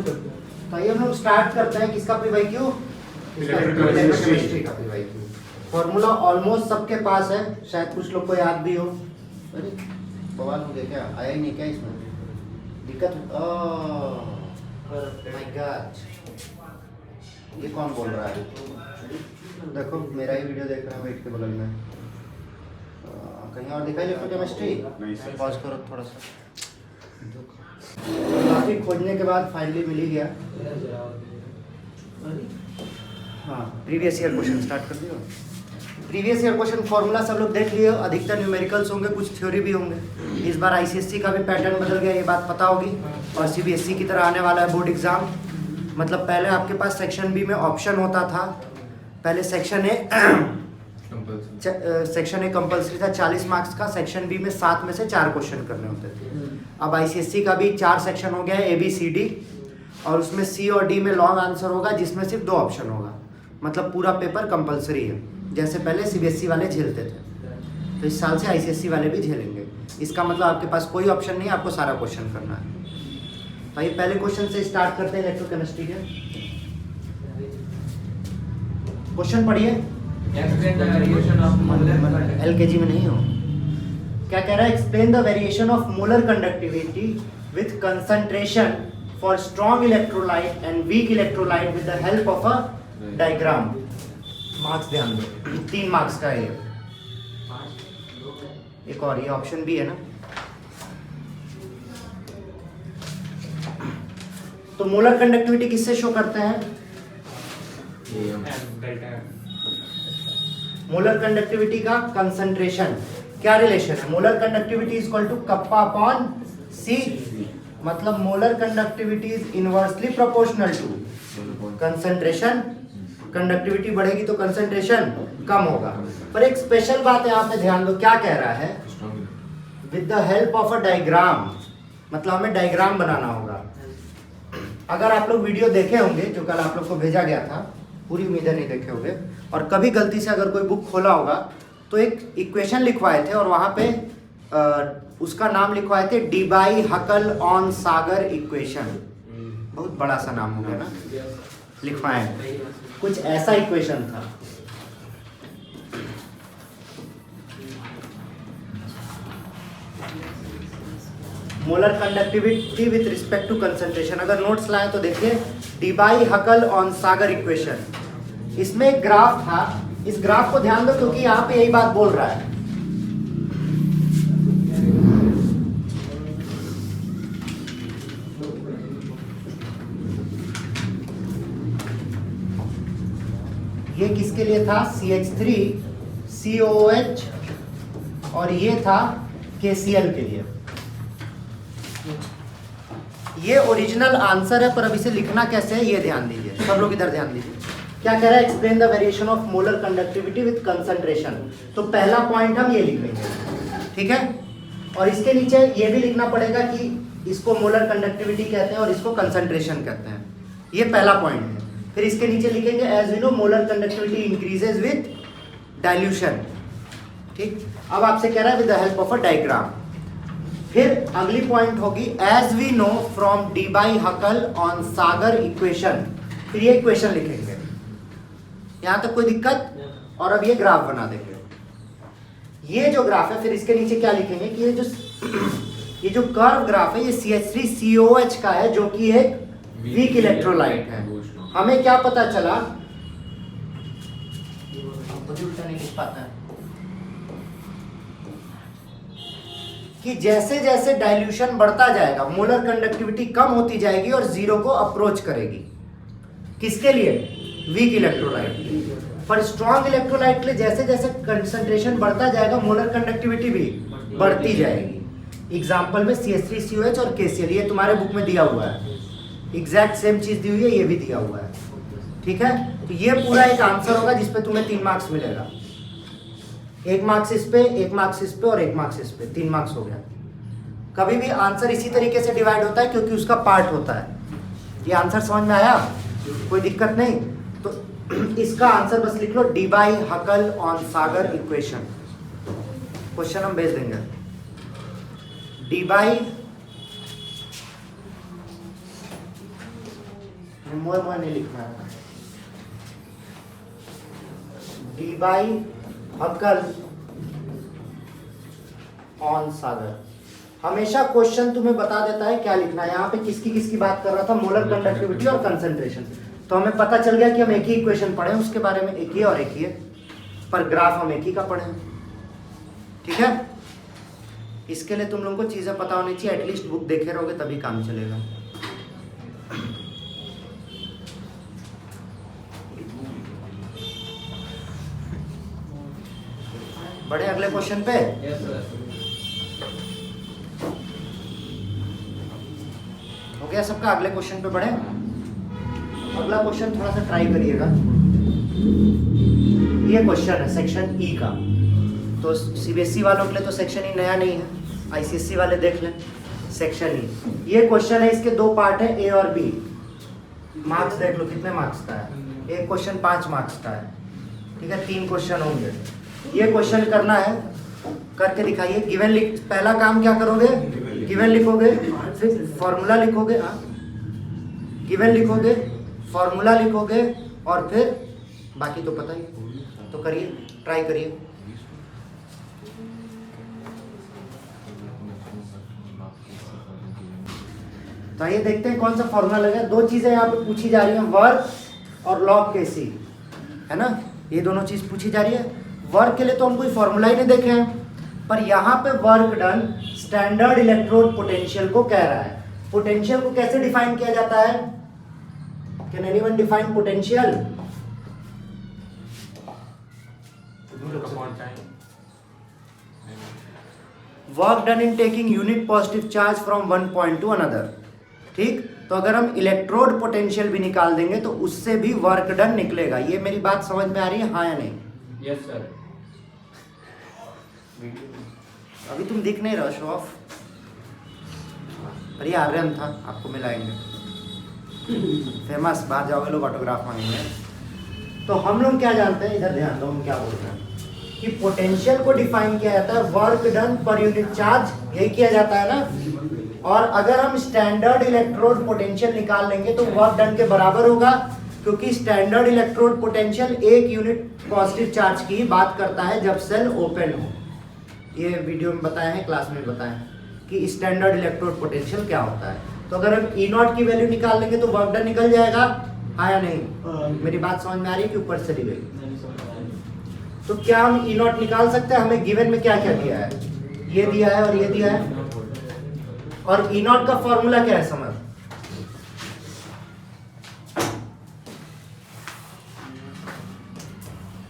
तो आइए हम लोग स्टार्ट करते हैं किसका पीवाईक्यू, इलेक्ट्रोकेमिस्ट्री का पीवाईक्यू। फॉर्मूला ऑलमोस्ट सबके पास है, शायद कुछ लोग को याद भी हो। अरे बवाल हो गया क्या, आया ही नहीं क्या इसमें दिक्कत? माय गॉड, ये कौन बोल रहा है? देखो मेरा ही वीडियो देख रहा है बैठ के बगल में। कहीं और दिखाई इलेक्ट्रोकेमिस्ट्री? पॉज करो थोड़ा सा। काफ़ी खोजने के बाद फाइनली मिल ही गया। हाँ, प्रीवियस ईयर क्वेश्चन स्टार्ट कर दियो। प्रीवियस ईयर क्वेश्चन फॉर्मूला सब लोग देख लिए, अधिकतर न्यूमेरिकल्स होंगे, कुछ थ्योरी भी होंगे। इस बार आईसीएससी का भी पैटर्न बदल गया, ये बात पता होगी। और सीबीएसई की तरह आने वाला है बोर्ड एग्जाम। मतलब पहले आपके पास सेक्शन बी में ऑप्शन होता था, पहले सेक्शन ए कंपलसरी था 40 मार्क्स का, सेक्शन बी में 7 में से 4 क्वेश्चन करने होते थे। अब आईसीएससी का भी 4 सेक्शन हो गया है, ABCD, और उसमें C और D में लॉन्ग आंसर होगा जिसमें सिर्फ 2 ऑप्शन होगा। मतलब पूरा पेपर कंपलसरी है, जैसे पहले सीबीएसई वाले झेलते थे। तो इस साल से आईसीएससी वाले भी झेलेंगे। इसका मतलब आपके पास कोई ऑप्शन नहीं है, आपको सारा क्वेश्चन करना है। तो ये पहले क्वेश्चन से स्टार्ट करते हैं इलेक्ट्रोकेमिस्ट्री के। क्वेश्चन पढ़िए। LKG में नहीं हो क्या कह रहा है? Explain the variation of molar conductivity with concentration for strong electrolyte and weak electrolyte with the help of a diagram. Marks ध्यान दो, 3 मार्क्स का है ये। एक और ये ऑप्शन भी है ना। तो मोलर कंडक्टिविटी किससे शो करते हैं? मोलर कंडक्टिविटी का कंसंट्रेशन क्या रिलेशन है? Molar conductivity is equal to kappa upon c. मतलब molar conductivity is inversely proportional to concentration. Conductivity बढ़ेगी तो कंसंट्रेशन कम होगा। पर एक स्पेशल बात यहाँ पे ध्यान दो, क्या कह रहा है? With the help of a diagram. मतलब हमें डायग्राम बनाना होगा। अगर आप लोग वीडियो देखे होंगे जो कल आप लोग को भेजा गया था, पूरी उम्मीदें नहीं देखे होंगे, और कभी गलती से अगर कोई बुक खोला होगा तो एक इक्वेशन लिखवाए थे और वहाँ पे उसका नाम लिखवाए थे डीबाई-हकल ऑन सागर इक्वेशन। बहुत बड़ा सा नाम हो गया ना, लिखवाए कुछ ऐसा इक्वेशन था। Molar conductivity with respect to concentration. अगर नोट्स लाए तो देखिए, डीबाई-हकल ऑन सागर इक्वेशन। इसमें एक ग्राफ था, इस ग्राफ को ध्यान दो क्योंकि यहाँ पे यही बात बोल रहा है। ये किसके लिए था? CH3COOH, और ये था KCl के लिए। ये ओरिजिनल आंसर है, पर अब इसे लिखना कैसे है ये ध्यान दीजिए। सब लोग इधर ध्यान दीजिए। क्या कह रहा है? Explain the variation of molar conductivity with concentration. तो पहला पॉइंट हम ये लिख लेंगे, ठीक है। और इसके नीचे ये भी लिखना पड़ेगा कि इसको मोलर कंडक्टिविटी कहते हैं और इसको कंसंट्रेशन कहते हैं। ये पहला पॉइंट है। फिर इसके नीचे लिखेंगे as we know molar conductivity increases with dilution. ठीक, अब आपसे कह रहा है with the help of a diagram. फिर अगली पॉइंट होगी as we know from Debye Huckel Onsager equation. फिर ये इक्वेशन लिखेंगे। यहां तक कोई दिक्कत? और अब ये ग्राफ बना देंगे। ये जो ग्राफ है, फिर इसके नीचे क्या लिखेंगे कि ये जो कर्व ग्राफ है ये CH3COH का है, जो कि एक वीक इलेक्ट्रोलाइट है। हमें क्या पता चला? उल्टा नहीं लिख पाता है कि जैसे जैसे डाइल्यूशन बढ़ता जाएगा मोलर कंडक्टिविटी कम होती जाएगी और जीरो को अप्रोच करेगी। किसके लिए? वीक इलेक्ट्रोलाइट के लिए। पर स्ट्रॉन्ग इलेक्ट्रोलाइट के लिए जैसे जैसे कंसंट्रेशन बढ़ता जाएगा मोलर कंडक्टिविटी भी बढ़ती जाएगी। एग्जाम्पल में CH3COH और KCl, ये तुम्हारे बुक में दिया हुआ है। एग्जैक्ट सेम चीज दी हुई है, ये भी दिया हुआ है, ठीक है। तो ये पूरा एक आंसर होगा जिसपे तुम्हें 3 मार्क्स मिलेगा। 1 मार्क्स इस पे, 1 मार्क्स इस पे और 1 मार्क्स इस पे, 3 मार्क्स हो गया। कभी भी आंसर इसी तरीके से डिवाइड होता है क्योंकि उसका पार्ट होता है। ये आंसर समझ में आया? कोई दिक्कत नहीं? तो इसका आंसर बस लिख लो डीबाई-हकल ऑन सागर इक्वेशन। क्वेश्चन हम भेज देंगे। डीबाई मोए मोए नहीं लिखना है। डी बाई हकल ऑन सागर। हमेशा क्वेश्चन तुम्हें बता देता है क्या लिखना है। यहाँ पे किसकी किसकी बात कर रहा था, मोलर कंडक्टिविटी और कंसंट्रेशन। तो हमें पता चल गया कि हम एक ही इक्वेशन पढ़े उसके बारे में, एक ही और एक ही है, पर ग्राफ हम एक ही का पढ़े। ठीक है, इसके लिए तुम लोगों को चीजें पता होनी चाहिए, एटलीस्ट बुक देखे रहोगे तभी काम चलेगा। बढ़े अगले क्वेश्चन पे। हो गया सबका, अगले क्वेश्चन पे बढ़े। अगला क्वेश्चन थोड़ा सा ट्राई करिएगा। ये क्वेश्चन है सेक्शन ई का, तो सीबीएसई वालों के लिए तो सेक्शन ई नया नहीं है, आईसीएसई वाले देख लें सेक्शन ई। ये क्वेश्चन है, इसके दो पार्ट है, ए और बी। मार्क्स देख लो कितने मार्क्स का है। एक क्वेश्चन 5 मार्क्स का है, ठीक है, 3 क्वेश्चन होंगे। ये क्वेश्चन करना है, करके दिखाइए। गिवन पहला काम क्या करोगे, गिवन लिखोगे, फिर फॉर्मूला लिखोगे, गिवन लिखोगे, फॉर्मूला लिखोगे, और फिर बाकी तो पता ही। तो करिए, ट्राई करिए। तो ये देखते हैं कौन सा फॉर्मूला लगा। दो चीजें यहाँ पे पूछी जा रही हैं, वर्क और लॉग के सी, है ना, ये दोनों चीज पूछी जा रही है। वर्क के लिए तो हम कोई फॉर्मूला ही नहीं देखे हैं, पर यहाँ पे work done standard electrode potential को कह रहा है। पोटेंशियल को कैसे डिफाइन किया जाता है, can anyone define potential? Work done in taking unit positive charge from one point two another. ठीक, तो अगर हम इलेक्ट्रोड पोटेंशियल भी निकाल देंगे तो उससे भी वर्क डन निकलेगा। ये मेरी बात समझ में आ रही है, हाँ या नहीं? Yes sir. अभी तुम दिख नहीं रहो, शो ऑफ। पर ये आर्यन था, आपको मिलाएंगे, फेमस, बाहर जाओगे लोग ऑटोग्राफ मांगेंगे। तो हम लोग क्या जानते हैं, इधर ध्यान दो, हम क्या बोल रहे हैं कि पोटेंशियल को डिफाइन किया जाता है work done per unit charge, यही किया जाता है ना। और अगर हम स्टैंडर्ड इलेक्ट्रोड पोटेंशियल निकाल लेंगे तो वर्क डन के बराबर होगा, क्योंकि स्टैंडर्ड इलेक्ट्रोड पोटेंशियल एक यूनिट पॉजिटिव चार्ज की बात करता है जब सेल ओपन हो। ये वीडियो में बताया है, क्लास में बताया है कि स्टैंडर्ड इलेक्ट्रोड पोटेंशियल क्या होता है। तो अगर हम ई नॉट की वैल्यू निकाल लेंगे तो वर्क डन निकल जाएगा, हाँ या नहीं? मेरी बात समझ में आ रही है कि ऊपर चली गई? तो क्या हम ई नॉट निकाल सकते हैं? हमें गिवन में क्या क्या दिया है, ये दिया है और ये दिया है। और ई नॉट का फॉर्मूला क्या है समझ?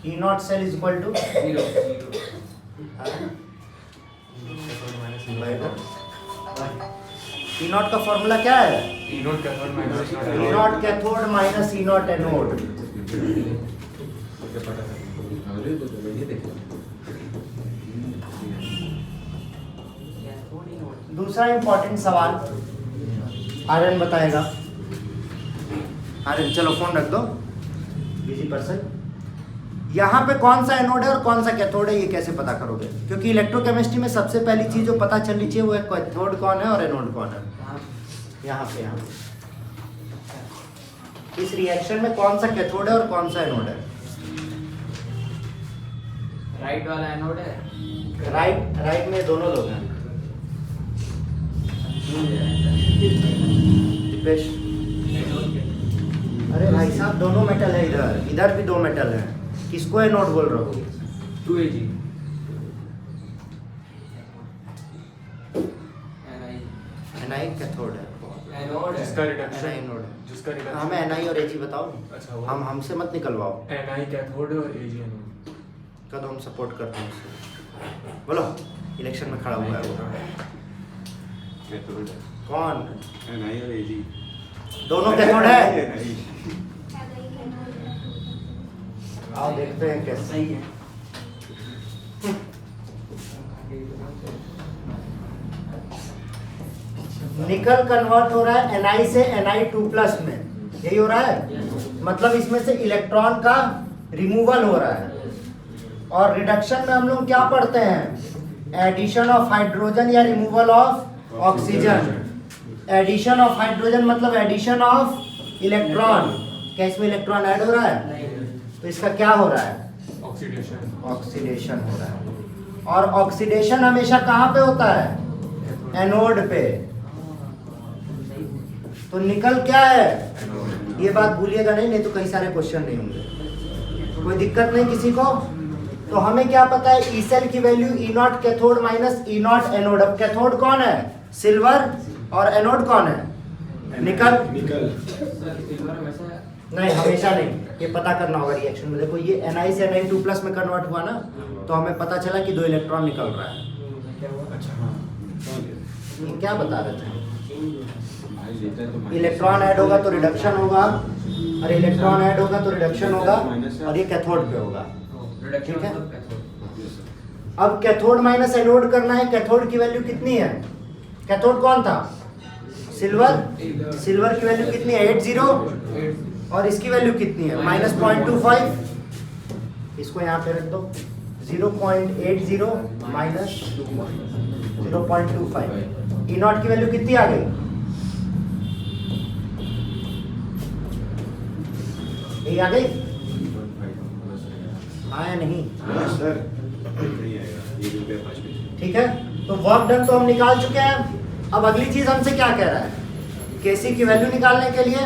E not cell is equal to E nought का फॉर्मूला क्या है? E nought cathode minus E nought anode. दूसरा इंपॉर्टेंट सवाल आर्यन बताएगा। आर्यन चलो फोन रख दो, बिजी पर्सन। यहाँ पे कौन सा एनोड है और कौन सा कैथोड है ये कैसे पता करोगे? क्योंकि इलेक्ट्रोकेमिस्ट्री में सबसे पहली चीज जो पता चलनी चाहिए वो है कैथोड कौन है और एनोड कौन है। यहाँ पे इस रिएक्शन में कौन सा कैथोड है और कौन सा एनोड है? राइट वाला एनोड है। राइट में दोनों लोग हैं। दीपेश, अरे भाई साहब दोनों मेटल है, इधर भी दो मेटल है। किसको एनोड बोल रहे हो? 2Ag एनआई कैथोड है, एनोड है। जिसका रिडक्शन एनोड है। जिसका रिडक्शन हमें एनआई और एजी बताओ। अच्छा, वो हमसे मत निकलवाओ, एनआई कैथोड और एजी एनोड। कद हम सपोर्ट करते हैं उससे। बोलो, इलेक्शन में खड़ा हुआ है वो कैथोड कौन? एनआई और एजी दोनों कैथोड है। एनआई आओ देखते हैं कैसे सही है। निकल कन्वर्ट हो रहा है Ni से Ni2+ में, यही हो रहा है। मतलब इसमें से इलेक्ट्रॉन का रिमूवल हो रहा है। और रिडक्शन में हम लोग क्या पढ़ते हैं? एडिशन ऑफ हाइड्रोजन या removal of oxygen. Addition of hydrogen मतलब एडिशन ऑफ इलेक्ट्रॉन, क्या इसमें इलेक्ट्रॉन ऐड हो रहा है? तो इसका क्या हो रहा है? ऑक्सीडेशन। ऑक्सीडेशन हो रहा है। और ऑक्सीडेशन हमेशा कहाँ पे होता है? एनोड पे। तो निकल क्या है? ये बात भूलिएगा नहीं तो कई सारे क्वेश्चन नहीं होंगे। कोई दिक्कत नहीं किसी को? तो हमें क्या पता है? ई सेल की वैल्यू ई nought cathode minus E nought anode. अब कैथोड कौन है? सिल्वर। और एनोड कौन है? निकल। सर सिल्वर हमेशा नहीं, हमेशा नहीं, ये पता करना होगा रिएक्शन में। देखो ये Ni से Ni2 प्लस में कन्वर्ट हुआ ना, तो हमें पता चला कि 2 इलेक्ट्रॉन निकल रहा है। क्या हुआ? अच्छा हाँ। ये क्या बता रहे थे? भाई लेता है तो इलेक्ट्रॉन ऐड होगा तो रिडक्शन होगा, और इलेक्ट्रॉन ऐड होगा तो रिडक्शन होगा, और ये कैथोड पे होगा। रिडक्शन ठीक है। मतलब कैथोड। अब कैथोड माइनस एनोड करना है। कैथोड की वैल्यू कितनी है? कैथोड कौन था? सिल्वर। सिल्वर की वैल्यू कितनी है? 80। और इसकी वैल्यू कितनी है? -0.25। इसको यहाँ पे रख दो। 0.80 माइनस 0.25। ई नॉट की वैल्यू कितनी आ गई? ये आ गई? आया नहीं? सर नहीं आएगा, ये रुपये 5 पैसे। ठीक है, तो वर्क डन तो हम निकाल चुके हैं। अब अगली चीज हमसे क्या कह रहा है? केसी की वैल्यू निकालने के लिए,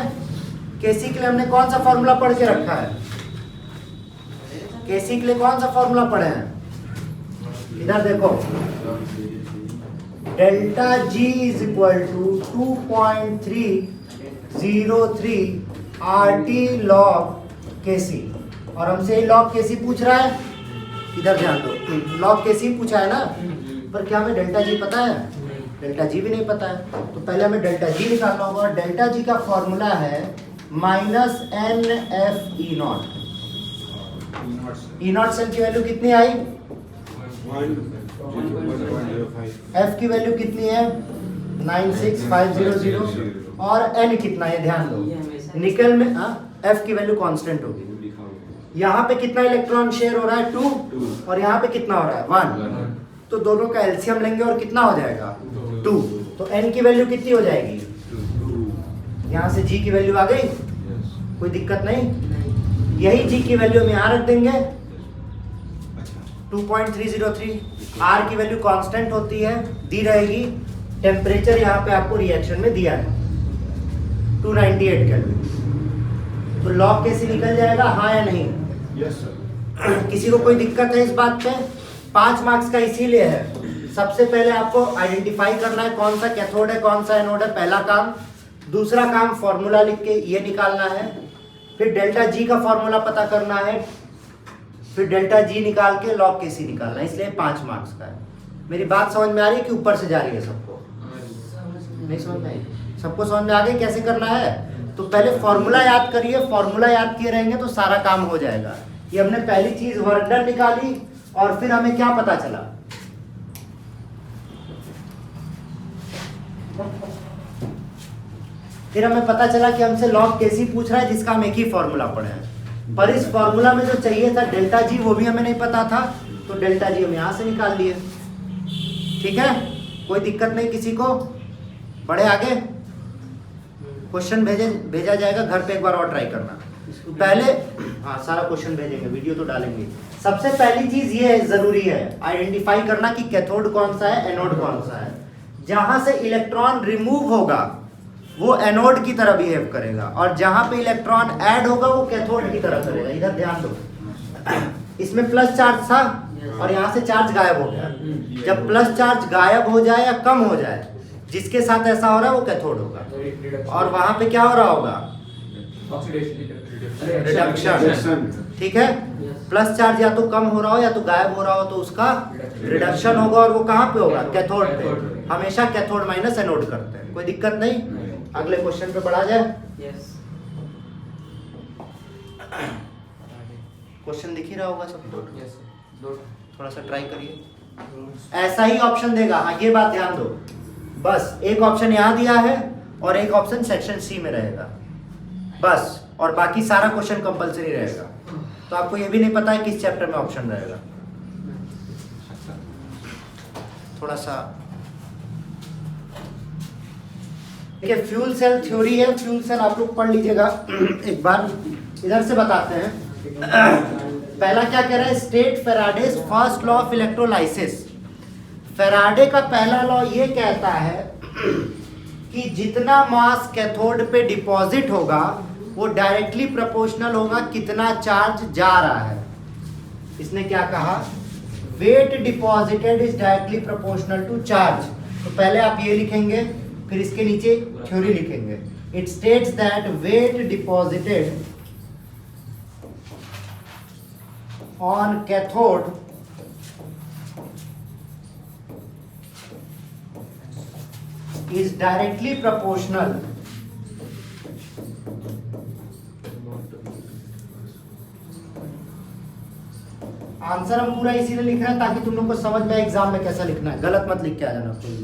केसी के लिए हमने कौन सा फॉर्मूला पढ़ के रखा है? केसी के लिए कौन सा फॉर्मूला पढ़े हैं? इधर देखो, delta G is equal to 2.303 RT log KC. और हमसे ये log केसी पूछ रहा है। इधर ध्यान दो, log केसी पूछा है ना, पर क्या हमें डेल्टा जी पता है? डेल्टा जी भी नहीं पता है। तो पहले हमें डेल्टा जी निकालना होगा। डेल्टा जी का फॉर्मूला है -NF E naught. E not cell की वैल्यू कितनी आई? 1.05। एफ की वैल्यू कितनी है? 96500। और एन कितना है? ध्यान दो, निकल में एफ की वैल्यू कांस्टेंट होगी। लिखा होगा यहाँ पे कितना इलेक्ट्रॉन शेयर हो रहा है? 2। और यहाँ पे कितना हो रहा है? 1। तो दोनों का एलसीएम लेंगे और कितना हो जाएगा? 2। तो एन की वैल्यू कितनी हो जाएगी? यहाँ से जी की वैल्यू आ गई, कोई दिक्कत नहीं। यही जी की वैल्यू हम यहाँ रख देंगे 2.303। आर की वैल्यू कांस्टेंट होती है, दी रहेगी। टेम्परेचर यहाँ पे आपको रिएक्शन में दिया है 298 केल्विन। तो लॉग कैसे निकल जाएगा? हाँ या नहीं? Yes sir. किसी को कोई दिक्कत है इस बात पे? 5 मार्क्स का इसीलिए है। सबसे पहले आपको आइडेंटिफाई करना है कौन सा कैथोड है कौन सा एनोड है, पहला काम। दूसरा काम फॉर्मूला लिख के ये निकालना है। फिर डेल्टा जी का फॉर्मूला पता करना है। फिर डेल्टा जी निकाल के लॉग केसी निकालना है। इसलिए 5 मार्क्स का है। मेरी बात समझ में आ रही है कि ऊपर से जा रही है सबको? नहीं समझ में आई? सबको समझ में आ गई कैसे करना है? तो पहले फॉर्मूला याद करिए। फॉर्मूला याद किए रहेंगे तो सारा काम हो जाएगा। ये हमने पहली चीज वर्क डन निकाली, और फिर हमें क्या पता चला? फिर हमें पता चला कि हमसे लॉग केसी पूछ रहा है, जिसका हम एक ही फॉर्मूला पढ़े हैं। पर इस फॉर्मूला में जो चाहिए था डेल्टा जी, वो भी हमें नहीं पता था। तो डेल्टा जी हम यहाँ से निकाल लिए। ठीक है, कोई दिक्कत नहीं किसी को? बढ़े आगे। क्वेश्चन भेजा जाएगा, घर पे एक बार और ट्राई करना। पहले हाँ, सारा क्वेश्चन भेजेंगे, वीडियो तो डालेंगे। सबसे पहली चीज ये है, जरूरी है आइडेंटिफाई करना कि कैथोड कौन सा है, एनोड कौन सा है। जहां से इलेक्ट्रॉन रिमूव होगा वो एनोड की तरह बिहेव करेगा, और जहां पे इलेक्ट्रॉन ऐड होगा वो कैथोड की तरह करेगा। इधर ध्यान दो, इसमें प्लस चार्ज था और यहाँ से चार्ज गायब हो गया। जब प्लस चार्ज गायब हो जाए या कम हो जाए, जिसके साथ ऐसा हो रहा है वो कैथोड होगा। और वहां पे क्या हो रहा होगा? रिडक्शन। ठीक है, प्लस चार्ज या तो कम हो रहा हो या तो गायब हो रहा हो, तो उसका रिडक्शन होगा। और वो कहाँ पे होगा? कैथोड पे। हमेशा कैथोड माइनस एनोड करते हैं, कोई दिक्कत नहीं। अगले क्वेश्चन पे बढ़ा जाए। क्वेश्चन दिख ही रहा होगा सबको, थोड़ा सा ट्राई करिए। ऐसा ही ऑप्शन देगा, हाँ ये बात ध्यान दो। बस एक ऑप्शन यहाँ दिया है और एक ऑप्शन सेक्शन सी में रहेगा बस, और बाकी सारा क्वेश्चन कंपलसरी रहेगा। तो आपको ये भी नहीं पता है किस चैप्टर में ऑप्शन रहेगा। थोड़ा सा देखिए फ्यूल सेल थ्योरी है, फ्यूल सेल आप लोग पढ़ लीजिएगा एक बार, इधर से बताते हैं। पहला क्या कह रहा है, state Faraday's first law of electrolysis. Faraday का पहला लॉ ये कहता है कि जितना मास कैथोड पे डिपॉजिट होगा वो डायरेक्टली प्रोपोर्शनल होगा कितना चार्ज जा रहा है। इसने क्या कहा, weight deposited is directly proportional to charge. तो पहले आप ये लिखेंगे, फिर इसके नीचे थ्योरी लिखेंगे। It states that weight deposited on cathode is directly proportional answer हम पूरा इसीलिए लिख रहे हैं ताकि तुम लोग को समझ में एग्जाम में कैसा लिखना है, गलत मत लिख के आ जाना कोई।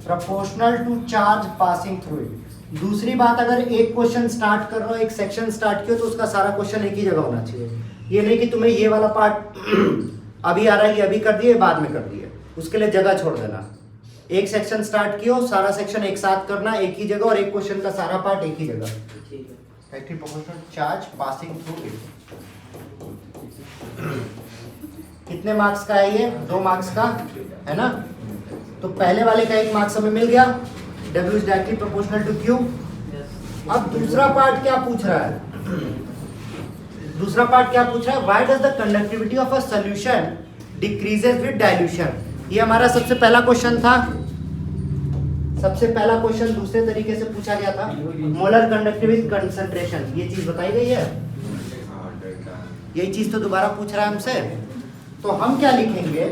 Proportional to charge passing through it. दूसरी बात, अगर एक क्वेश्चन स्टार्ट कर रहे हो, एक सेक्शन स्टार्ट किया तो उसका सारा क्वेश्चन एक ही जगह होना चाहिए। ये नहीं कि तुम्हें ये वाला पार्ट अभी आ रहा है, ये अभी कर दिए बाद में कर दिए, उसके लिए जगह छोड़ देना। एक सेक्शन स्टार्ट किया, सारा सेक्शन एक साथ करना एक ही जगह, और एक क्वेश्चन का सारा पार्ट एक ही जगह। Directly proportional charge passing through it. कितने मार्क्स का है ये? 2 मार्क्स का है ना। तो पहले वाले का 1 मार्क्स हमें मिल गया, W is directly proportional to Q। अब दूसरा पार्ट क्या पूछ रहा है, दूसरा पार्ट क्या पूछ रहा है, why does the conductivity of a solution decreases with dilution. ये हमारा सबसे पहला क्वेश्चन था, सबसे पहला क्वेश्चन दूसरे तरीके से पूछा गया था, मोलर कंडक्टिविटी कंसंट्रेशन। ये चीज बताई गई है, यही चीज तो दोबारा पूछ रहा है हमसे। तो हम क्या लिखेंगे,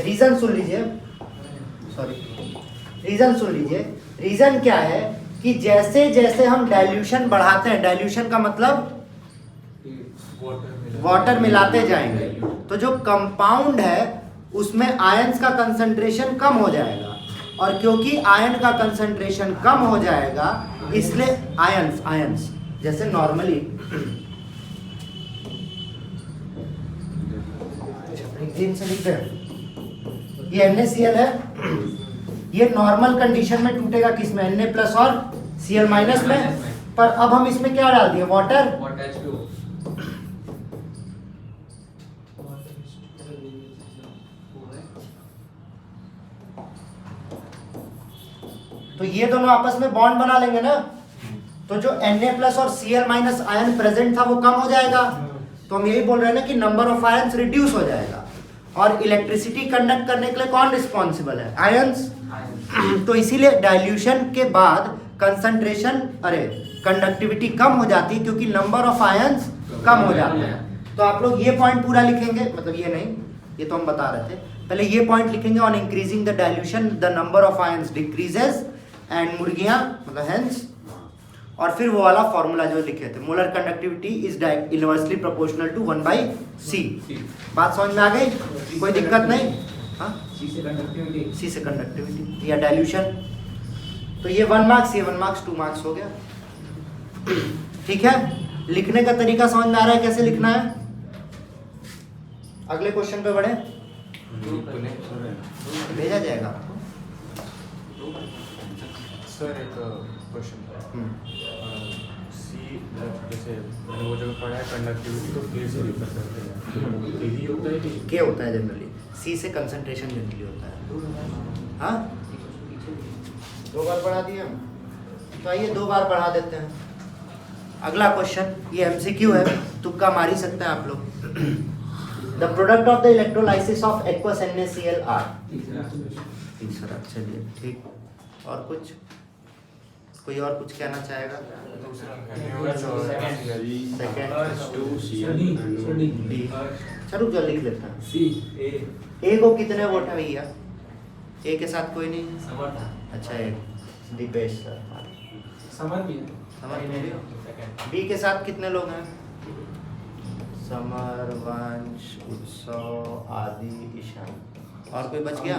रीजन सुन लीजिए, सॉरी रीजन सुन लीजिए। रीजन क्या है कि जैसे जैसे हम डाइल्यूशन बढ़ाते हैं, डाइल्यूशन का मतलब वाटर मिलाते जाएंगे, तो जो कंपाउंड है उसमें आयंस का कंसंट्रेशन कम हो जाएगा, और क्योंकि आयन का कंसंट्रेशन कम हो जाएगा इसलिए आयंस जैसे नॉर्मली से लिखते हैं, ये NaCl है, ये नॉर्मल कंडीशन में टूटेगा किसमें, Na प्लस और Cl माइनस में। पर अब हम इसमें क्या डाल दिए, वाटर। तो ये दोनों आपस में बॉन्ड बना लेंगे ना, तो जो Na प्लस और Cl माइनस आयन प्रेजेंट था वो कम हो जाएगा। तो हम यही बोल रहे हैं ना कि नंबर ऑफ आयंस रिड्यूस हो जाएगा। और इलेक्ट्रिसिटी कंडक्ट करने के लिए कौन रिस्पॉन्सिबल है, आयंस। तो इसीलिए डाइल्यूशन के बाद कंसंट्रेशन कंडक्टिविटी कम हो जाती है, क्योंकि नंबर ऑफ आयंस कम हो जाते हैं। तो आप लोग ये पॉइंट पूरा लिखेंगे, मतलब ये नहीं, ये तो हम बता रहे थे, पहले ये पॉइंट लिखेंगे, on increasing the dilution the number of ions decreases and मुर्गियां मतलब हेंस, और फिर वो वाला फॉर्मूला जो लिखे थे, molar conductivity is inversely proportional to 1/c। बात समझ में आ गई, कोई दिक्कत नहीं। हाँ, सी से कंडक्टिविटी या डाइल्यूशन। तो ये 1 मार्क्स, ये 1 मार्क्स, 2 मार्क्स हो गया। ठीक है, लिखने का तरीका समझ में आ रहा है कैसे लिखना है। अगले क्वेश्चन पे बढ़े, भेजा जाएगा आपको। सर एक क्वेश्चन सी, जैसे मैंने वो जगह पढ़ा है कंडक्टिविटी तो के से रिफर करते हैं, के ही होता है कि के होता है जनरली, सी से कंसंट्रेशन जनरली होता है। हाँ, 2 बार पढ़ा दिए हम, तो आइए 2 बार पढ़ा देते हैं। अगला क्वेश्चन, ये MCQ है, तुक्का मार ही सकते हैं आप लोग। The product of the electrolysis of aqueous NaCl तीसरा, चलिए ठीक। और कुछ, कोई और कुछ कहना चाहेगा? अच्छा रुक जाओ, लिख लेता है। ए को कितने वोट है भैया? ए के साथ कोई नहीं? अच्छा, एक दीपेश सर, समर भी। बी के साथ कितने लोग हैं? समर, वंश, उत्सव, आदि, ईशान। और कोई बच गया?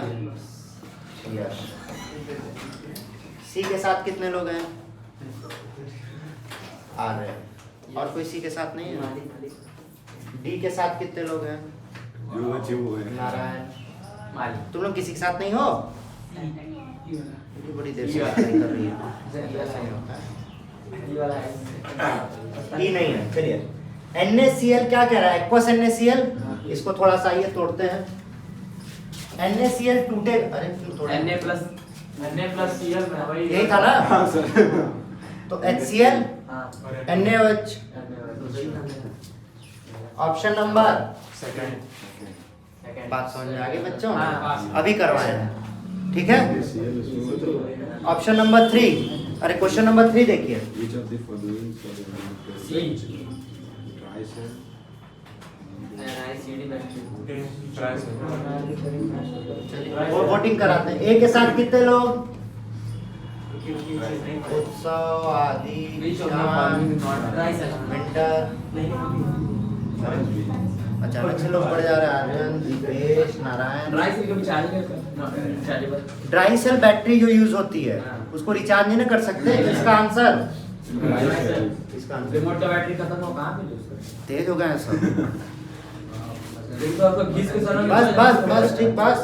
यश। सी के साथ कितने लोग हैं? आर्य। और कोई सी के साथ नहीं है? डी के साथ कितने लोग हैं? नारायण। तुम लोग किसी के साथ नहीं हो? ये बड़ी देर से बात नहीं कर रही है, ऐसा नहीं होता है। ये वाला है ई नहीं है, चलिए NaCl क्या कह रहा है, एक्वस NaCl, इसको थोड़ा सा ये तोड़ते हैं। NaCl टूटे, अरे क्यों तोड़े? Na plus Cl में वही यही था ना, तो HCl हाँ NaOH, ऑप्शन नंबर, सेकंड बात समझ में आ गई बच्चों? हाँ। अभी करवाए हैं, ठीक है। ऑप्शन नंबर 3, अरे क्वेश्चन नंबर 3 देखिए, Which of the following C dry cell CD battery वो वोटिंग कराते हैं। ए के साथ कितने लोग? उत्सव, आदि, विंटर, अचानक से लोग बढ़ जा रहे हैं, Aryan, Deepesh, Narayan. Dry cell battery जो यूज होती है उसको रिचार्ज नहीं ना कर सकते, इसका आंसर, इसका आंसर रिमोट का बैटरी खत्म हो कहाँ पे यूज करें? तेज हो गए हैं सब। तो आपको घिस के सारा बस बस बस ठीक, बस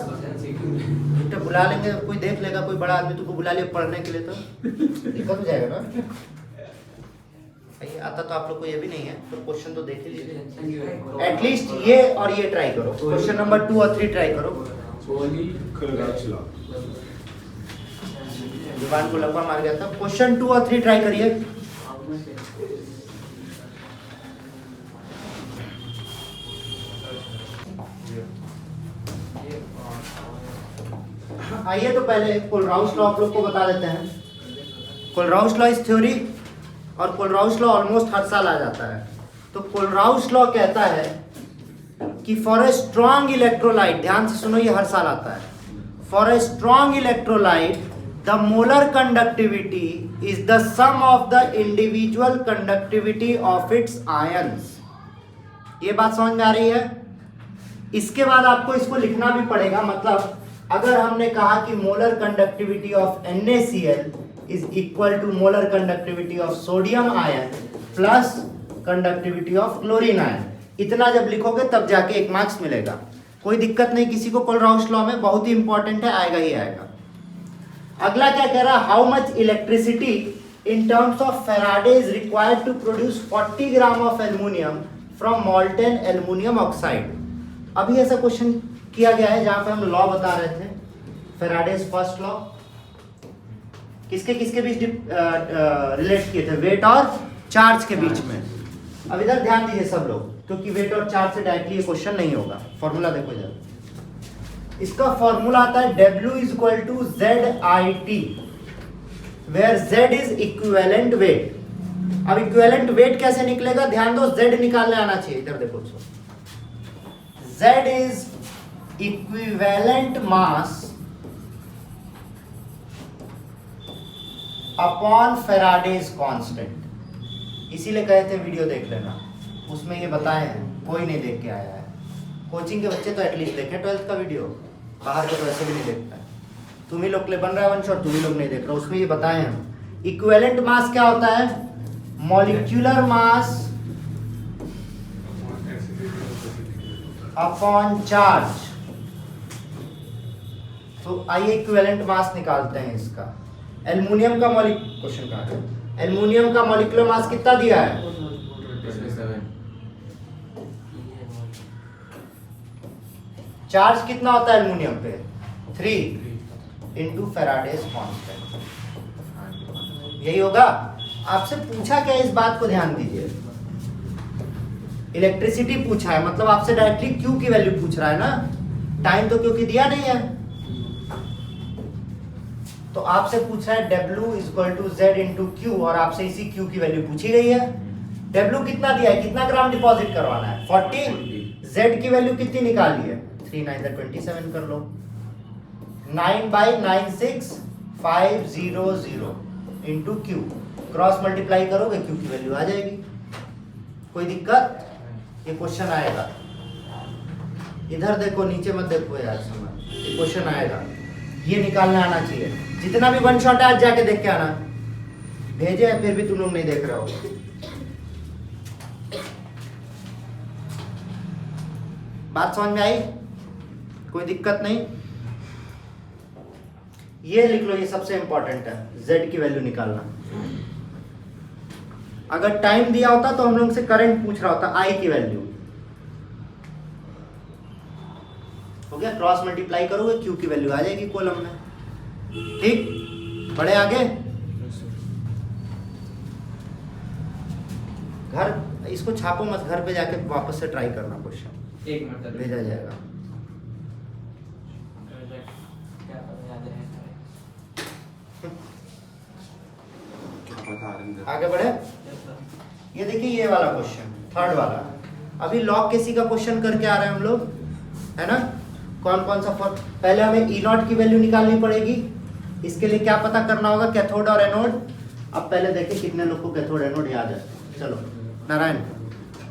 तो बुला लेंगे, कोई देख लेगा, कोई बड़ा आदमी तुमको बुला लिया पढ़ने के लिए तो दिक्कत हो जाएगा ना। भाई आता तो आप लोग को ये भी नहीं है, तो क्वेश्चन तो देख ही लीजिए, एटलीस्ट ये और ये ट्राई करो, क्वेश्चन नंबर 2 और 3 ट्राई करो। Kulgach law. जुबान को लंबा मार गया था। क्वेश्चन 2 और 3 ट्राई करिए। आइए तो पहले कोलराउस लॉ आप लोग को बता देते हैं। कोलराउस लॉ इज थ्योरी, और कोलराउस लॉ ऑलमोस्ट हर साल आ जाता है। तो कोलराउस लॉ कहता है कि फॉर ए स्ट्रॉन्ग इलेक्ट्रोलाइट, ध्यान से सुनो, ये हर साल आता है। For a strong electrolyte the molar conductivity is the sum of the individual conductivity of its ions. ये बात समझ में आ रही है? इसके बाद आपको इसको लिखना भी पड़ेगा, मतलब अगर हमने कहा कि molar conductivity of NaCl is equal to molar conductivity of sodium ion plus conductivity of chlorine ion, इतना जब लिखोगे तब जाके 1 मार्क्स मिलेगा। कोई दिक्कत नहीं किसी को, कोलराउस लॉ में बहुत ही इंपॉर्टेंट है, आएगा ही आएगा। अगला क्या कह रहा है, how much electricity in terms of Faraday is required to produce 40 gram of aluminium from molten aluminium oxide. अभी ऐसा क्वेश्चन किया गया है जहां पे हम लॉ बता रहे थे, फेराडेज फर्स्ट लॉ, किसके किसके बीच रिलेट किए थे, वेट और चार्ज के बीच में। अब इधर ध्यान दीजिए सब लोग, क्योंकि वेट और चार्ज से डायरेक्टली ये क्वेश्चन नहीं होगा। फॉर्मूला देखो इधर, इसका फॉर्मूला आता है W is equal to ZIT, where Z is equivalent weight. अब इक्विवेलेंट वेट कैसे निकलेगा, ध्यान दो, Z निकालने आना चाहिए। इधर देखो, Z is equivalent mass upon Faraday's constant. इसीलिए कहे थे वीडियो देख लेना, उसमें ये बताए हैं, कोई नहीं देख के आया है। कोचिंग के बच्चे तो एटलीस्ट देखें 12th का वीडियो, बाहर के तो वैसे भी नहीं देखता है। तुम ही लोग के लिए बन रहा है वंश और तुम ही लोग नहीं देख रहे, उसमें ये बताए हैं। इक्विवेलेंट मास क्या होता है, मॉलिक्यूलर मास अपॉन चार्ज। तो आइए इक्विवेलेंट मास निकालते हैं इसका। एल्युमिनियम का क्वेश्चन कहाँ है, एल्युमिनियम का मॉलिक्यूलर मास कितना दिया है, 27। चार्ज कितना होता है एल्युमिनियम पे, 3 इंटू फेराडेज कांस्टेंट। यही होगा। आपसे पूछा क्या, इस बात को ध्यान दीजिए, इलेक्ट्रिसिटी पूछा है, मतलब आपसे डायरेक्टली क्यू की वैल्यू पूछ रहा है ना, टाइम तो क्योंकि दिया नहीं है। तो आपसे पूछ रहा है W is equal to Z into Q, और आपसे इसी Q की वैल्यू पूछी गई है। W कितना दिया है, कितना ग्राम डिपॉजिट करवाना है, 40। Z की वैल्यू कितनी निकाली है, 3 9 27 कर लो, 9/96,500 इंटू क्यू, क्रॉस मल्टीप्लाई करोगे Q की वैल्यू आ जाएगी। कोई दिक्कत, ये क्वेश्चन आएगा। इधर देखो, नीचे मत देखो यार, समझ, ये क्वेश्चन आएगा, ये निकालना आना चाहिए। जितना भी वन शॉट है आज जाके देख के आना, भेजे हैं फिर भी तुम लोग नहीं देख रहे हो। बात समझ में आई, कोई दिक्कत नहीं। ये लिख लो, ये सबसे इंपॉर्टेंट है, Z की वैल्यू निकालना। अगर टाइम दिया होता तो हम लोग से करंट पूछ रहा होता, I की वैल्यू हो गया, क्रॉस मल्टीप्लाई करोगे Q की वैल्यू आ जाएगी कॉलम में। ठीक, बढ़े आगे। घर इसको छापो मत, घर पे जाके वापस से ट्राई करना, क्वेश्चन एक मिनट भेजा जाएगा। क्या पता याद रहेगा। क्या पता आनंद। आगे बढ़े। ये देखिए ये वाला क्वेश्चन, थर्ड वाला, अभी लॉग केसी का क्वेश्चन करके आ रहे हैं हम लोग, है ना। कौन कौन सा फॉर्म, पहले हमें ई नॉट की वैल्यू निकालनी पड़ेगी। इसके लिए क्या पता करना होगा, कैथोड और एनोड। अब पहले देखिए कितने लोग को कैथोड एनोड याद है। चलो नारायण,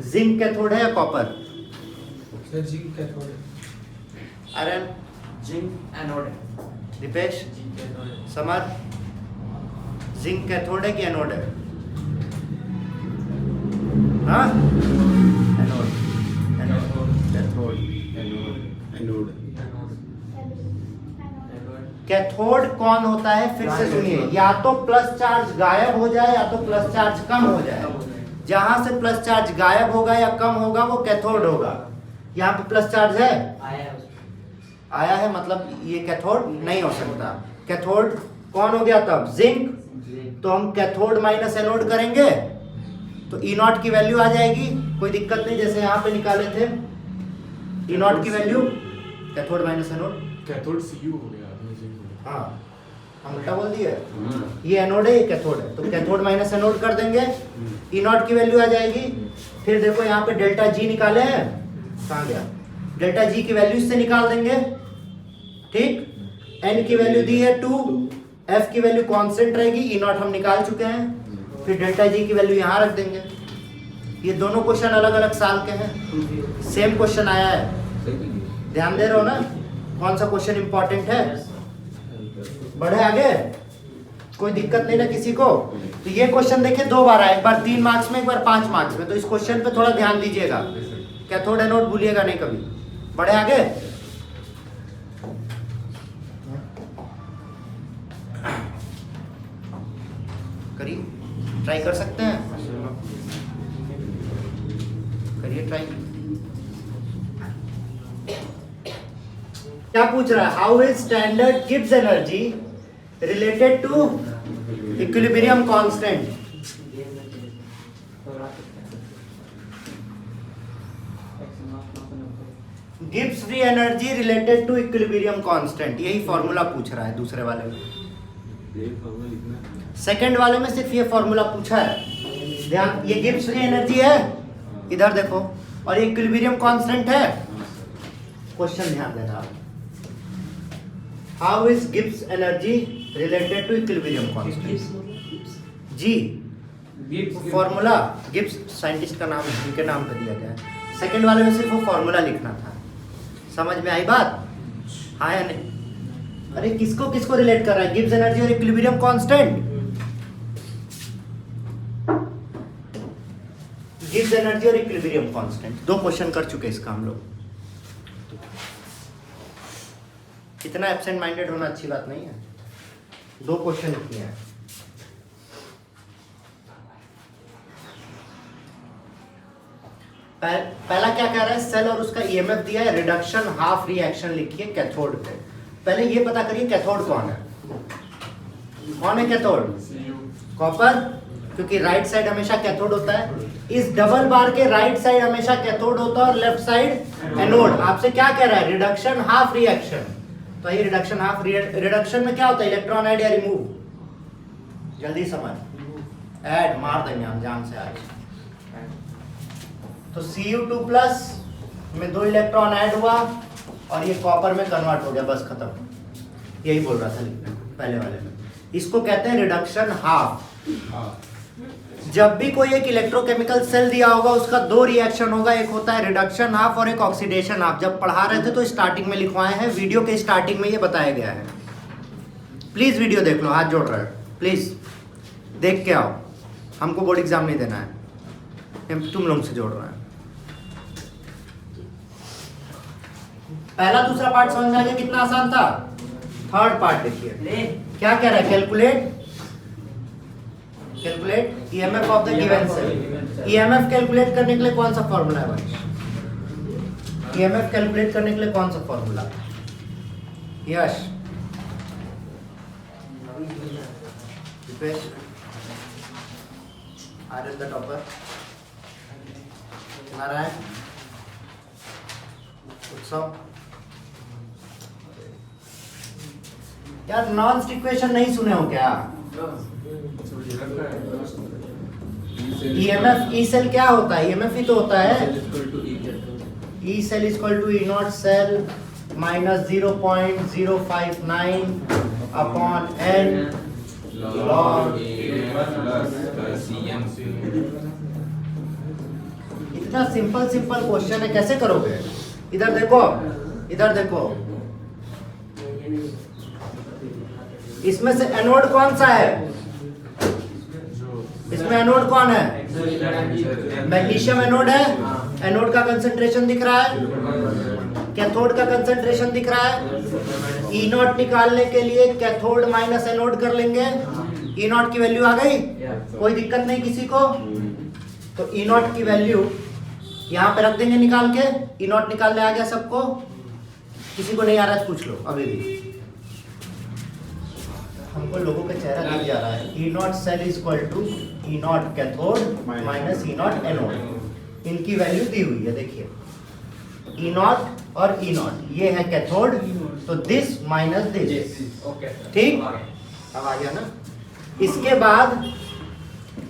जिंक कैथोड है या कॉपर? सर जिंक कैथोड है। आर्यन, जिंक एनोड है। दीपेश, जिंक एनोड है। समर, जिंक कैथोड है कि एनोड है? हाँ, anode, anode, cathode. Anode. Cathode कौन होता है, फिर से सुनिए, या तो प्लस चार्ज गायब हो जाए या तो प्लस चार्ज कम हो जाए। जहां से प्लस चार्ज गायब होगा या कम होगा वो कैथोड होगा। यहाँ पे प्लस चार्ज है, आया है, मतलब ये कैथोड नहीं हो सकता। कैथोड कौन हो गया तब, जिंक। तो हम कैथोड माइनस एनोड करेंगे तो ई नॉट की वैल्यू आ जाएगी, कोई दिक्कत नहीं, जैसे यहाँ पे निकाले थे ई नॉट की value, cathode minus anode. Cathode CU हो गया, आपने जिंक हो गया। हाँ, हम उल्टा बोल दिए, ये एनोड है ये कैथोड है, तो कैथोड माइनस एनोड कर देंगे, ई नॉट की वैल्यू आ जाएगी। फिर देखो यहाँ पे डेल्टा जी निकाले हैं, कहाँ गया, डेल्टा जी की वैल्यू इससे निकाल देंगे। ठीक, एन की वैल्यू दी है 2, एफ की वैल्यू कांस्टेंट रहेगी, ई नॉट हम निकाल चुके हैं। फिर डेल्टा जी की वैल्यू यहाँ रख देंगे। ये दोनों क्वेश्चन अलग अलग साल के हैं, सेम क्वेश्चन आया है, ध्यान दे रहे हो ना कौन सा क्वेश्चन इंपॉर्टेंट है। बढ़े आगे, कोई दिक्कत नहीं ना किसी को। तो ये क्वेश्चन देखिए 2 बार आया, एक बार 3 मार्क्स में, एक बार 5 मार्क्स में, तो इस क्वेश्चन पे थोड़ा ध्यान दीजिएगा, कैथोड एनोड भूलिएगा नहीं कभी। बढ़े आगे, करिए, ट्राई कर सकते हैं, करिए ट्राई। क्या पूछ रहा है, how is standard Gibbs energy related to equilibrium constant. Gibbs free energy related to equilibrium constant, यही फॉर्मूला पूछ रहा है दूसरे वाले में। सेकंड वाले में सिर्फ ये फॉर्मूला पूछा है, ध्यान, ये गिब्स फ्री एनर्जी है, इधर देखो, और ये इक्विलिब्रियम कांस्टेंट है। क्वेश्चन ध्यान देना आप, how is Gibbs energy related to equilibrium constant. G formula, Gibbs scientist का नाम है, उनके नाम पे दिया गया है। सेकंड वाले में सिर्फ वो फॉर्मूला लिखना था। समझ में आई बात, हाँ या नहीं? अरे किसको किसको रिलेट कर रहा है, गिब्स एनर्जी और इक्विलिब्रियम कांस्टेंट। गिब्स एनर्जी और इक्विलिब्रियम कांस्टेंट, 2 क्वेश्चन कर चुके इसका हम लोग। इतना एब्सेंट माइंडेड होना अच्छी बात नहीं है, 2 क्वेश्चन किए हैं। पहला क्या कह रहा है, सेल और उसका ईएमएफ दिया है, रिडक्शन हाफ रिएक्शन लिखिए कैथोड पे। पहले ये पता करिए कैथोड कौन है, कौन है कैथोड, कॉपर, क्योंकि राइट साइड हमेशा कैथोड होता है। इस डबल बार के राइट साइड हमेशा कैथोड होता है और लेफ्ट साइड एनोड। आपसे क्या कह रहा है, रिडक्शन हाफ रिएक्शन, तो ये रिडक्शन हाफ रिडक्शन में क्या होता है, इलेक्ट्रॉन ऐड या रिमूव, जल्दी समझ, ऐड मार देंगे हम जान से आज। तो Cu2+ में 2 इलेक्ट्रॉन ऐड हुआ और ये कॉपर में कन्वर्ट हो गया, बस खत्म। यही बोल रहा था पहले वाले में, इसको कहते हैं रिडक्शन हाफ। जब भी कोई एक इलेक्ट्रोकेमिकल सेल दिया होगा उसका 2 रिएक्शन होगा, एक होता है रिडक्शन हाफ और एक ऑक्सीडेशन हाफ। जब पढ़ा रहे थे तो स्टार्टिंग में लिखवाए हैं, वीडियो के स्टार्टिंग में ये बताया गया है। प्लीज वीडियो देख लो, हाथ जोड़ रहे हैं, प्लीज देख के आओ, हमको बोर्ड एग्जाम नहीं देना है, तुम लोग से जोड़ रहे हैं। पहला दूसरा पार्ट समझ में आ गया, कितना आसान था। थर्ड पार्ट देखिए क्या कह रहा है, calculate EMF of the given cell. EMF calculate करने के लिए कौन सा फॉर्मूला है भाई? ईएमएफ कैलकुलेट करने के लिए कौन सा formula? Yash Deepesh are the topper, Narayan, Utsav. यार नॉन इक्वेशन नहीं सुने हो क्या? ईएमएफ ई सेल क्या होता है? ईएमएफ ही तो होता है E cell is equal to E not cell minus 0.059 upon N log. इतना सिंपल क्वेश्चन है, कैसे करोगे? इधर देखो, इधर देखो, इसमें से एनोड कौन सा है? इसमें एनोड कौन है? मैग्नीशियम एनोड है। एनोड का कंसंट्रेशन दिख रहा है, कैथोड का कंसंट्रेशन दिख रहा है। ई नॉट निकालने के लिए कैथोड माइनस एनोड कर लेंगे, ई नॉट की वैल्यू आ गई, कोई दिक्कत नहीं किसी को। तो ई नॉट की वैल्यू यहाँ पे रख देंगे निकाल के। ई नॉट निकालने आ गया सबको? किसी को नहीं आ रहा है पूछ लो अभी भी। हमको लोगों का चेहरा दिख जा रहा है। E not cell is equal to E nought cathode minus E nought anode. इनकी वैल्यू दी हुई है, देखिए ई नॉट और ई नॉट, ये है कैथोड, तो दिस माइनस दिस, ठीक। अब आ गया ना। इसके बाद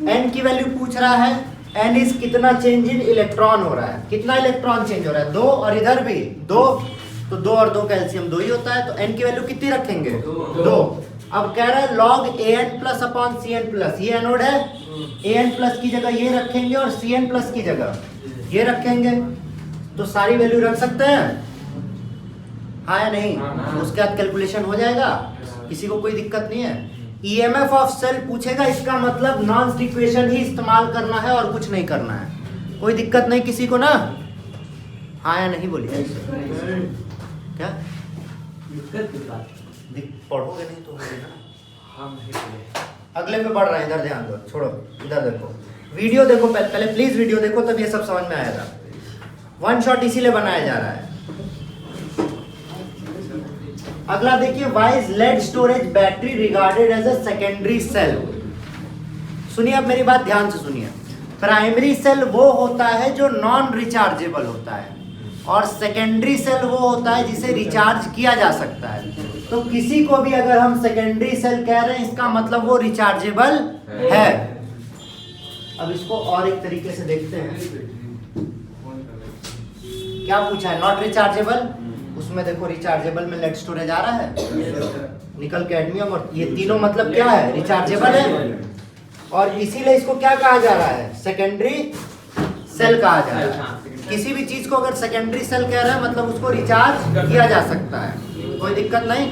एन की वैल्यू पूछ रहा है, एन इज कितना चेंज इन इलेक्ट्रॉन हो रहा है, कितना इलेक्ट्रॉन चेंज हो रहा है? 2, और इधर भी 2, तो 2 और 2 कैल्शियम 2 ही होता है, तो एन की वैल्यू कितनी रखेंगे? 2। अब कह रहा है log N plus upon C N plus, ये एनोड है, ए एन प्लस की जगह ये रखेंगे और सी एन प्लस की जगह ये रखेंगे, तो सारी वैल्यू रख सकते हैं, हाँ या नहीं? उसके बाद कैलकुलेशन हो जाएगा, किसी को कोई दिक्कत नहीं है। ईएमएफ ऑफ सेल पूछेगा, इसका मतलब नॉन इक्वेशन ही इस्तेमाल करना है और कुछ नहीं करना है, कोई दिक्कत नहीं किसी को ना, हाँ या नहीं बोलिए। क्या पढ़ोगे नहीं तो होगा ना। अगले पे बढ़ रहा है, इधर ध्यान दो, छोड़ो इधर देखो, वीडियो देखो पहले प्लीज, वीडियो देखो तब ये सब समझ में आएगा। वन शॉट इसीलिए बनाया जा रहा है। अगला देखिए, why is lead storage battery regarded as a secondary cell. सुनिए अब मेरी बात ध्यान से सुनिए। प्राइमरी सेल वो होता है जो नॉन रिचार्जेबल होता है, और सेकेंडरी सेल वो होता है जिसे रिचार्ज किया जा सकता है। तो किसी को भी अगर हम सेकेंडरी सेल कह रहे हैं, इसका मतलब वो रिचार्जेबल है। अब इसको और एक तरीके से देखते हैं। क्या पूछा है? नॉट रिचार्जेबल, उसमें देखो रिचार्जेबल में लेड स्टोरेज आ रहा है, निकल कैडमियम, और ये तीनों मतलब क्या है? रिचार्जेबल है, और इसीलिए इसको क्या कहा जा रहा है? सेकेंडरी सेल कहा जा रहा है। किसी भी चीज को अगर सेकेंडरी सेल कह रहा है मतलब उसको रिचार्ज किया जा सकता है, कोई दिक्कत नहीं।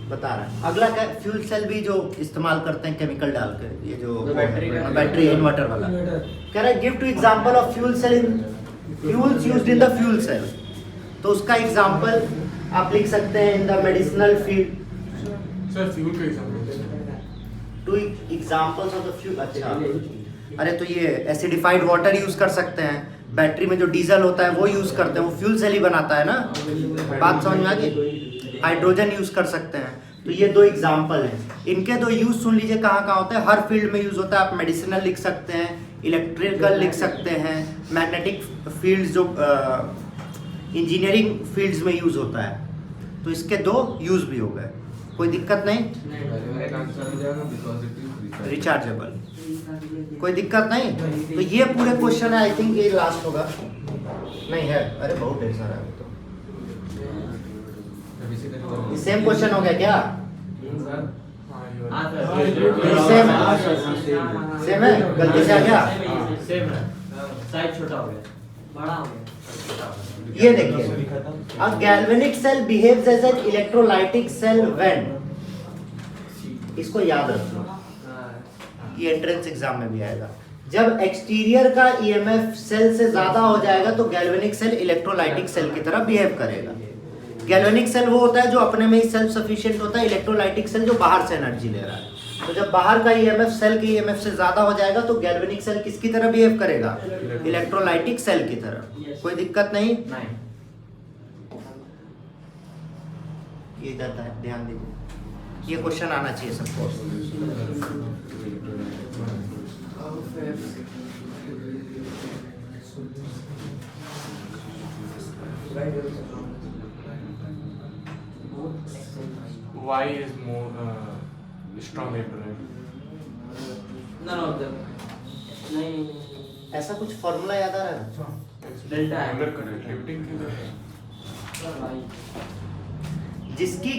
बता रहा है अगला क्या, फ्यूल सेल भी जो इस्तेमाल करते हैं केमिकल डाल के, ये जो बैटरी इन्वर्टर वाला, कह रहा है give two example of fuel cell in fuels used in the fuel cell. तो उसका एग्जांपल आप लिख सकते हैं in the medicinal field. Sir fuel का example, two examples of the fuel. अच्छा, अरे तो ये एसिडिफाइड वाटर यूज कर सकते हैं, बैटरी में जो डीजल होता है वो यूज करते हैं, वो फ्यूल सेल ही बनाता है ना, बात समझ में आ गई? हाइड्रोजन यूज कर सकते हैं। तो ये 2 एग्जांपल हैं, इनके 2 यूज सुन लीजिए कहाँ कहाँ होते हैं। हर फील्ड में यूज होता है, आप मेडिसिनल लिख सकते हैं, इलेक्ट्रिकल लिख सकते हैं, मैग्नेटिक फील्ड जो इंजीनियरिंग फील्ड्स में यूज होता है। तो इसके 2 यूज भी हो गए, कोई दिक्कत नहीं, रिचार्जेबल, कोई दिक्कत नहीं। तो ये पूरे क्वेश्चन है, आई थिंक ये लास्ट होगा, नहीं है, अरे बहुत ढेर सारा है। तो सेम क्वेश्चन हो गया क्या? सेम है, गलती से आ गया, सेम है, साइज छोटा हो गया, बड़ा हो गया। ये देखिए, a galvanic cell behaves as an electrolytic cell when, इसको याद रखना, ये एंट्रेंस एग्जाम में भी आएगा। जब एक्सटीरियर का ईएमएफ सेल से ज्यादा हो जाएगा तो गैल्वेनिक सेल इलेक्ट्रोलाइटिक सेल की तरह बिहेव करेगा। गैल्वेनिक सेल वो होता है जो अपने में ही सेल्फ सफिशिएंट होता है, इलेक्ट्रोलाइटिक सेल जो बाहर से एनर्जी ले रहा है। तो जब बाहर का ईएमएफ सेल के ईएमएफ से ज्यादा हो जाएगा तो गैल्वेनिक सेल किसकी तरह बिहेव करेगा? इलेक्ट्रोलाइटिक सेल की तरह। कोई दिक्कत नहीं? नहीं। ये इधर ध्यान दीजिए, ये क्वेश्चन आना चाहिए सबको। Why is more strong electrolyte? None of them. नहीं। ऐसा कुछ फॉर्मूला याद आ रहा है? डेल्टा है। मोलर कंडक्टिविटी किधर है? जिसकी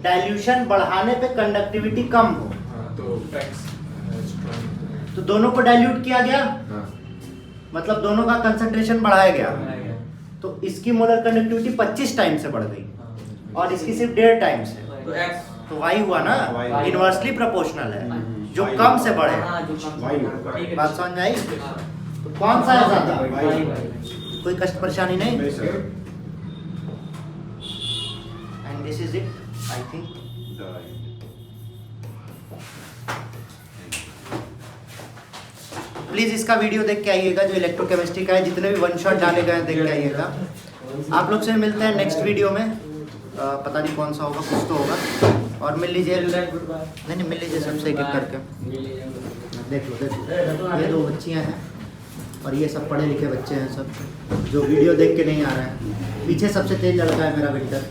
डाइल्यूशन बढ़ाने पे कंडक्टिविटी कम हो, हाँ, तो टैक्स स्ट्रॉन्ग। तो दोनों को डाइल्यूट किया गया, हाँ मतलब दोनों का कंसंट्रेशन बढ़ाया गया, तो इसकी मोलर कंडक्टिविटी 25 टाइम से बढ़ गई और इसकी सिर्फ 1.5 टाइम से। तो एक्स तो वाई हुआ ना, Y इनवर्सली प्रोपोर्शनल है, जो Y कम से बढ़े। हाँ, जो कम से वाई कम। ठीक है। बात समझ में आई? हाँ। तो कौन सा है ज्यादा? वाई। कोई कष्ट परेशानी नहीं? नहीं sir and this is it I think. Please इसका वीडियो देख के आइएगा जो इलेक्ट्रोकेमिस्ट्री का है, जितने भी वन शॉट डाले गए हैं देख के आइएगा। आप लोग से मिलते हैं नेक्स्ट वीडियो में, पता नहीं कौन सा होगा, कुछ तो होगा। और मिल लीजिए, नहीं मिल लीजिए सबसे एक एक करके। देख लो ये 2 बच्चियां हैं और ये सब पढ़े लिखे बच्चे हैं सब, जो वीडियो देख के नहीं आ रहे हैं। पीछे सबसे तेज लड़का है मेरा विंटर।